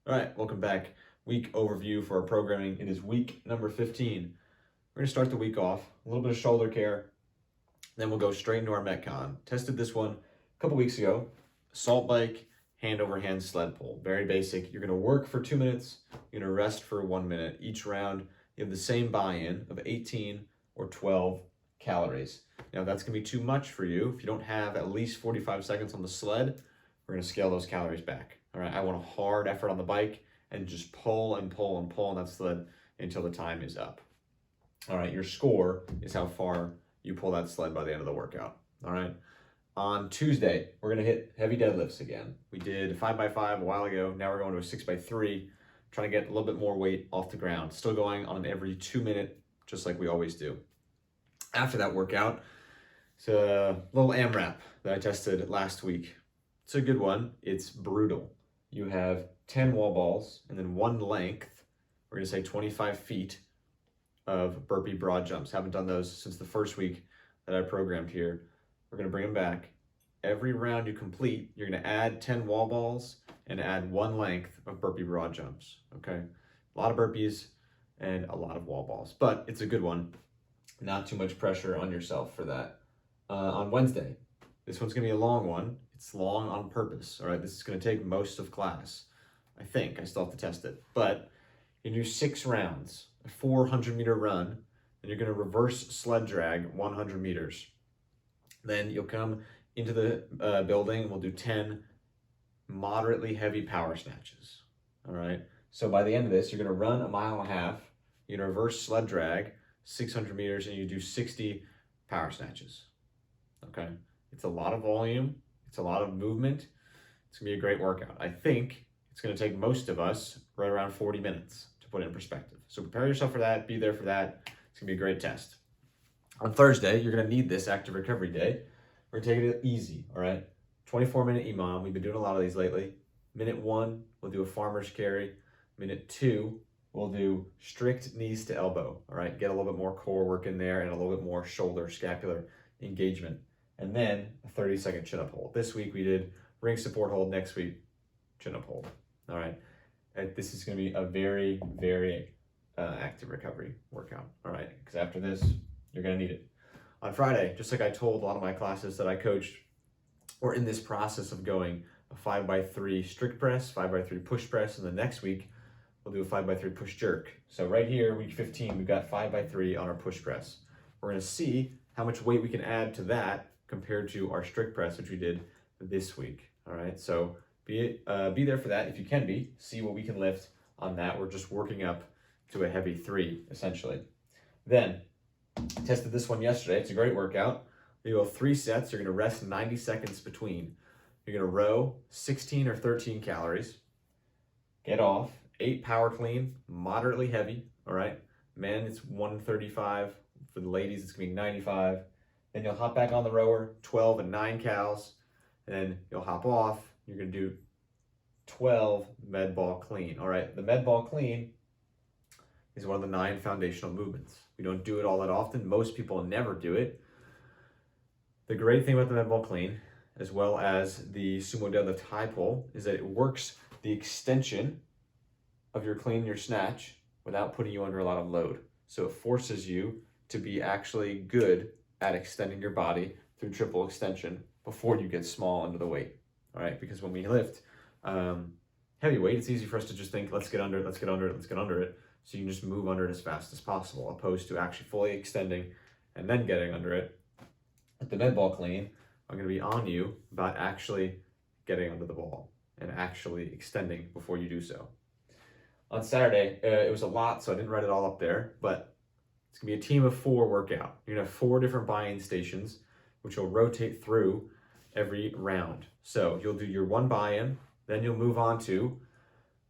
All right, welcome back. Week overview for our programming. It is week number 15. We're gonna start the week off, a little bit of shoulder care, then we'll go straight into our Metcon. Tested this one a couple weeks ago. Assault bike, hand over hand sled pull. Very basic. You're gonna work for 2 minutes, you're gonna rest for 1 minute. Each round, you have the same buy-in of 18 or 12 calories. Now, that's gonna be too much for you. If you don't have at least 45 seconds on the sled, we're gonna scale those calories back. All right, I want a hard effort on the bike and just pull and pull and pull on that sled until the time is up. All right, your score is how far you pull that sled by the end of the workout. All right. On Tuesday, we're gonna hit heavy deadlifts again. We did 5x5 a while ago. Now we're going to a 6x3, trying to get a little bit more weight off the ground. Still going on an every 2 minute, just like we always do. After that workout, it's a little Amrap that I tested last week. It's a good one. It's brutal. You have 10 wall balls and then one length, we're gonna say 25 feet of burpee broad jumps. Haven't done those since the first week that I programmed here. We're gonna bring them back. Every round you complete, you're gonna add 10 wall balls and add one length of burpee broad jumps, okay? A lot of burpees and a lot of wall balls, but it's a good one. Not too much pressure on yourself for that. On Wednesday, this one's gonna be a long one. It's long on purpose, all right? This is gonna take most of class, I think. I still have to test it. But you do 6 rounds, a 400-meter run, and you're gonna reverse sled drag 100 meters. Then you'll come into the building, and we'll do 10 moderately heavy power snatches, all right? So by the end of this, you're gonna run a mile and a half, you're gonna reverse sled drag 600 meters, and you do 60 power snatches, okay? It's a lot of volume. It's a lot of movement. It's gonna be a great workout. I think it's gonna take most of us right around 40 minutes to put it in perspective. So prepare yourself for that, be there for that. It's gonna be a great test. On Thursday, you're gonna need this active recovery day. We're gonna take it easy, all right? 24-minute emom, we've been doing a lot of these lately. Minute 1, we'll do a farmer's carry. Minute 2, we'll do strict knees to elbow, all right? Get a little bit more core work in there and a little bit more shoulder scapular engagement. And then a 30-second chin-up hold. This week we did ring support hold. Next week, chin-up hold. All right. And this is going to be a very, very active recovery workout. All right. Because after this, you're going to need it. On Friday, just like I told a lot of my classes that I coached, we're in this process of going a 5x3 strict press, 5x3 push press, and the next week we'll do a 5x3 push jerk. So right here, week 15, we've got 5x3 on our push press. We're going to see how much weight we can add to that compared to our strict press, which we did this week. All right, so be there for that if you can be. See what we can lift on that. We're just working up to a heavy 3, essentially. Then, tested this one yesterday. It's a great workout. You go 3 sets. You're gonna rest 90 seconds between. You're gonna row 16 or 13 calories. Get off, 8 power clean, moderately heavy, all right? Men, it's 135. For the ladies, it's gonna be 95. Then you'll hop back on the rower, 12 and 9 cals. And then you'll hop off. You're gonna do 12 med ball clean. All right, the med ball clean is one of the 9 foundational movements. We don't do it all that often. Most people never do it. The great thing about the med ball clean, as well as the sumo deadlift high pull, is that it works the extension of your clean and your snatch without putting you under a lot of load. So it forces you to be actually good at extending your body through triple extension before you get small under the weight, all right? Because when we lift heavy weight, it's easy for us to just think, let's get under it, let's get under it, let's get under it. So you can just move under it as fast as possible, opposed to actually fully extending and then getting under it. At the med ball clean, I'm gonna be on you about actually getting under the ball and actually extending before you do so. On Saturday, it was a lot, so I didn't write it all up there, but it's gonna be a team of 4 workout. You're gonna have 4 different buy-in stations, which will rotate through every round. So you'll do your 1 buy-in, then you'll move on to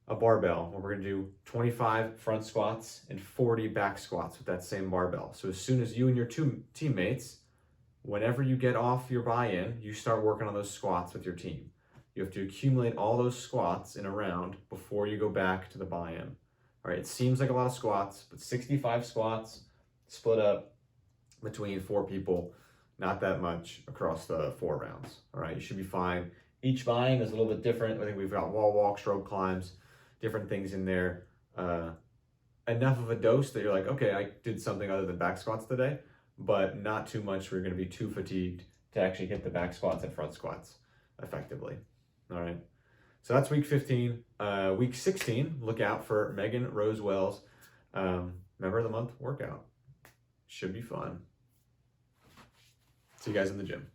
a barbell, where we're gonna do 25 front squats and 40 back squats with that same barbell. So as soon as you and your 2 teammates, whenever you get off your buy-in, you start working on those squats with your team. You have to accumulate all those squats in a round before you go back to the buy-in. All right, it seems like a lot of squats, but 65 squats split up between 4 people, not that much across the 4 rounds. All right, you should be fine. Each buy-in is a little bit different. I think we've got wall walks, rope climbs. different things in there. Enough of a dose that you're like, okay, I did something other than back squats today, but not too much where you're going to be too fatigued to actually hit the back squats and front squats effectively. All right. So that's week 15. Week 16, look out for Megan Rose Wells, member of the month workout. Should be fun. See you guys in the gym.